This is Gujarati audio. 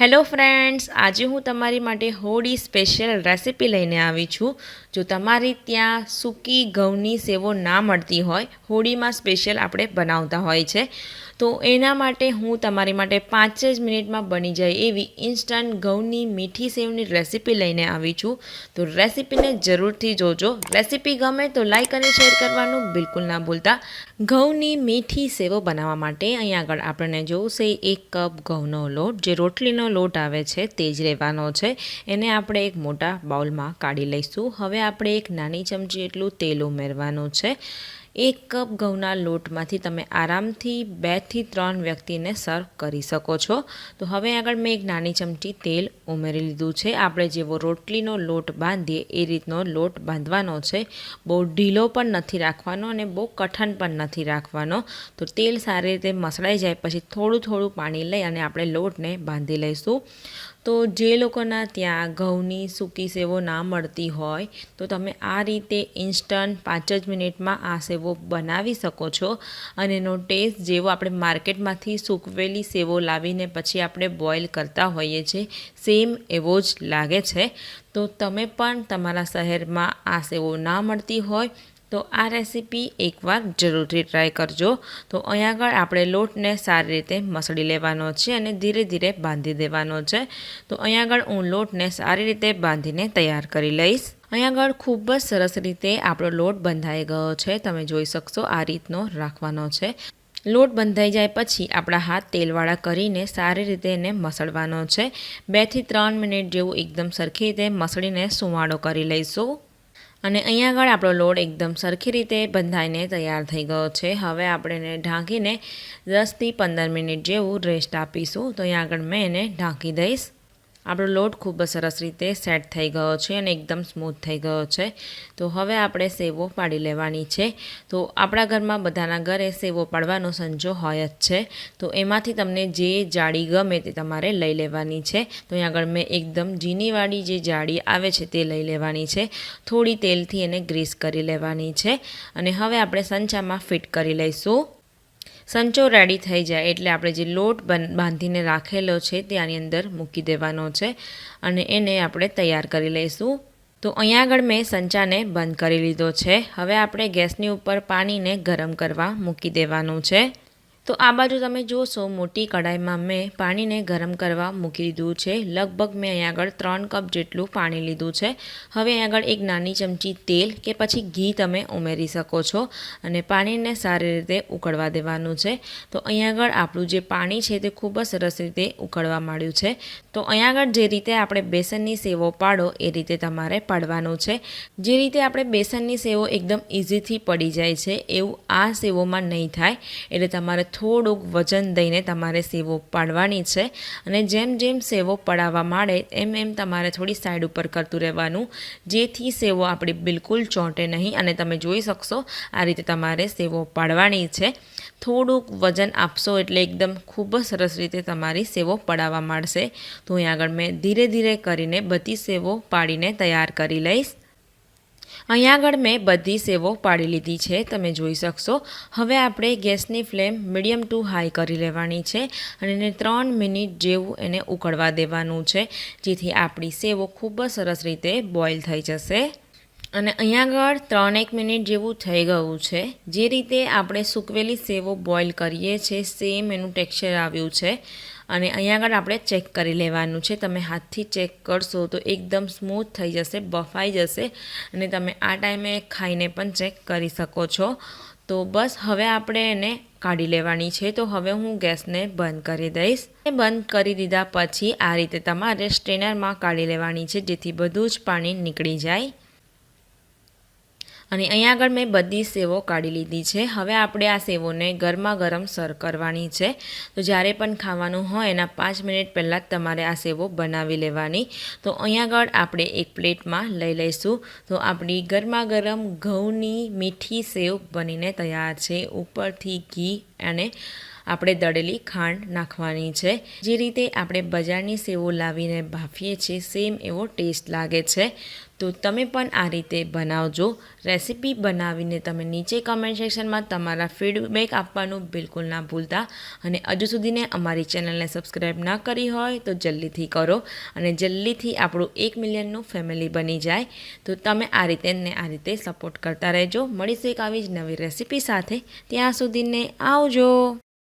હેલો ફ્રેન્ડ્સ, આજે હું તમારી માટે હોળી સ્પેશિયલ રેસિપી લઈને આવી છું। જો તમારી ત્યાં સૂકી ઘઉંની સેવો ના મળતી હોય, હોળીમાં સ્પેશિયલ આપણે બનાવતા હોય છે, તો એના માટે હું તમારી માટે 5 જ મિનિટમાં બની જાય એવી ઇન્સ્ટન્ટ ઘઉંની મીઠી સેવની રેસિપી લઈને આવી છું। તો રેસિપીને જરૂરથી જોજો। રેસિપી ગમે તો લાઈક અને શેર કરવાનું બિલકુલ ના ભૂલતા। ઘઉંની મીઠી સેવો બનાવવા માટે અહીંયા આગળ આપણને જોશે 1 કપ ઘઉંનો લોટ, જે રોટલીનો લોટ આવે છે તે જ લેવાનો છે। એને આપણે એક મોટા બાઉલમાં કાઢી લઈશું। હવે આપણે એક નાની ચમચી એટલું તેલ ઉમેરવાનું છે। 1 કપ ઘઉંના લોટમાંથી તમે આરામથી 2 થી 3 વ્યક્તિને સર્વ કરી શકો છો। તો હવે આગળ મેં એક નાની ચમચી તેલ ઉમેરી લીધું છે। આપણે જેવો રોટલીનો લોટ બાંધીએ એ રીતનો લોટ બાંધવાનો છે। બહુ ઢીલો પણ નથી રાખવાનો અને બહુ કઠણ પણ નથી રાખવાનો। તો તેલ સારી રીતે મસળાઈ જાય પછી થોડું થોડું પાણી લઈ અને આપણે લોટને બાંધી લઈશું। તો જે લોકોના ત્યાં ઘઉંની સૂકી સેવો ના મળતી હોય તો તમે આ રીતે ઇન્સ્ટન્ટ 5 જ મિનિટમાં આ સેવો બનાવી શકો છો અને એનો ટેસ્ટ જેવો આપણે માર્કેટમાંથી સૂકવેલી સેવો લાવીને પછી આપણે બોઇલ કરતા હોઈએ છીએ સેમ એવો જ લાગે છે। તો તમે પણ તમારા શહેરમાં આ સેવો ના મળતી હોય તો આ રેસીપી એકવાર જરૂરથી ટ્રાય કરજો। તો અહીંયા આગળ આપણે લોટને સારી રીતે મસળી લેવાનો છે અને ધીરે ધીરે બાંધી દેવાનો છે। તો અહીંયા આગળ હું લોટને સારી રીતે બાંધીને તૈયાર કરી લઈશ। અહીંયા આગળ ખૂબ જ સરસ રીતે આપણો લોટ બંધાઈ ગયો છે, તમે જોઈ શકશો આ રીતનો રાખવાનો છે। લોટ બંધાઈ જાય પછી આપણા હાથ તેલવાળા કરીને સારી રીતે એને મસળવાનો છે। 2 થી 3 મિનિટ જેવું એકદમ સરખી રીતે મસળીને સુવાળો કરી લઈશું અને અહીંયા આગળ આપણો લોટ એકદમ સરખી રીતે બંધાઈને તૈયાર થઈ ગયો છે। હવે આપણે એને ઢાંકીને 10 થી 15 મિનિટ જેવું રેસ્ટ આપીશું। તો અહીંયા આગળ મેં એને ઢાંકી દઈશ। આપણો લોટ ખૂબ જ સરસ રીતે સેટ થઈ ગયો છે અને એકદમ સ્મૂથ થઈ ગયો છે। તો હવે આપણે સેવો પાડી લેવાની છે। તો આપણા ઘરમાં બધાના ઘરે સેવો પાડવાનો સંજો હોય જ છે। તો એમાંથી તમને જે જાળી ગમે તે તમારે લઈ લેવાની છે। તો અહીંયા આગળ મેં એકદમ ઝીણીવાળી જે જાળી આવે છે તે લઈ લેવાની છે। થોડી તેલથી એને ગ્રીસ કરી લેવાની છે અને હવે આપણે સંચામાં ફિટ કરી લઈશું। સંચો રેડી થઈ જાય એટલે આપણે જે લોટ બાંધીને રાખેલો છે તે આની અંદર મૂકી દેવાનો છે અને એને આપણે તૈયાર કરી લઈશું। તો અહીંયા આગળ મેં સંચાને બંધ કરી લીધો છે। હવે આપણે ગેસની ઉપર પાણીને ગરમ કરવા મૂકી દેવાનું છે। તો આ બાજુ તમે જોશો મોટી કઢાઈમાં મેં પાણીને ગરમ કરવા મૂકી દીધું છે। લગભગ મેં અહીંયા આગળ 3 કપ જેટલું પાણી લીધું છે। હવે અહીંયા આગળ એક નાની ચમચી તેલ કે પછી ઘી તમે ઉમેરી શકો છો અને પાણીને સારી રીતે ઉકળવા દેવાનું છે। તો અહીંયા આગળ આપણું જે પાણી છે તે ખૂબ જ સરસ રીતે ઉકળવા માંડ્યું છે। તો અહીંયા આગળ જે રીતે આપણે બેસનની સેવો પાડો એ રીતે તમારે પાડવાનું છે। જે રીતે આપણે બેસનની સેવો એકદમ ઇઝીથી પડી જાય છે એવું આ સેવોમાં નહીં થાય, એટલે તમારે થોડુંક વજન દઈને તમારે સેવો પાડવાની છે અને જેમ જેમ સેવો પડાવવા માંડે એમ એમ તમારે થોડી સાઈડ ઉપર કરતું રહેવાનું, જેથી સેવો આપણી બિલકુલ ચોંટે નહીં અને તમે જોઈ શકશો આ રીતે તમારે સેવો પાડવાની છે। થોડુંક વજન આપશો એટલે એકદમ ખૂબ જ સરસ રીતે તમારી સેવો પડાવવા માંડશે। તો અહીં આગળ મેં ધીરે ધીરે કરીને બધી સેવો પાડીને તૈયાર કરી લઈશ। અહીંયા આગળ મેં બધી સેવો પાડી લીધી છે, તમે જોઈ શકશો। હવે આપણે ગેસની ફ્લેમ મીડિયમ ટુ હાઈ કરી લેવાની છે અને એને 3 મિનિટ જેવું એને ઉકળવા દેવાનું છે, જેથી આપણી સેવો ખૂબ જ સરસ રીતે બોઇલ થઈ જશે। અને અહીંયા આગળ 3-1 મિનિટ જેવું થઈ ગયું છે। જે રીતે આપણે સૂકવેલી સેવો બોઇલ કરીએ છીએ સેમ એનું ટેક્સચર આવ્યું છે અને અહીંયા આગળ આપણે ચેક કરી લેવાનું છે। તમે હાથથી ચેક કરશો તો એકદમ સ્મૂથ થઈ જશે, બફાઈ જશે અને તમે આ ટાઈમે ખાઈને પણ ચેક કરી શકો છો। તો બસ હવે આપણે એને કાઢી લેવાની છે। તો હવે હું ગેસને બંધ કરી દઈશ। બંધ કરી દીધા પછી આ રીતે તમારે સ્ટ્રેનરમાં કાઢી લેવાની છે, જેથી બધું જ પાણી નીકળી જાય। અને અહીંયા આગળ મેં બધી સેવો કાઢી લીધી છે। હવે આપણે આ સેવોને ગરમા ગરમ સર્વ કરવાની છે। તો જ્યારે પણ ખાવાનું હોય એના 5 મિનિટ પહેલાં જ તમારે આ સેવો બનાવી લેવાની। તો અહીંયા આગળ આપણે એક પ્લેટમાં લઈ લઈશું। તો આપણી ગરમા ગરમ ઘઉંની મીઠી સેવ બનીને તૈયાર છે। ઉપરથી ઘી અને આપણે દળેલી ખાંડ નાખવાની છે। જે રીતે આપણે બજારની સેવો લાવીને બાફીએ છીએ સેમ એવો ટેસ્ટ લાગે છે। તો તમે પણ આ રીતે બનાવજો। રેસીપી બનાવીને તમે નીચે કમેન્ટ સેક્શનમાં તમારા ફીડબેક આપવાનું બિલકુલ ના ભૂલતા। અને હજુ સુધીને અમારી ચેનલને સબસ્ક્રાઈબ ના કરી હોય તો જલ્દીથી કરો અને જલ્દીથી આપણું 1 મિલિયનનું ફેમિલી બની જાય। તો તમે આ રીતે સપોર્ટ કરતા રહેજો। મળીશું એક આવી જ નવી રેસીપી સાથે, ત્યાં સુધીને આવજો।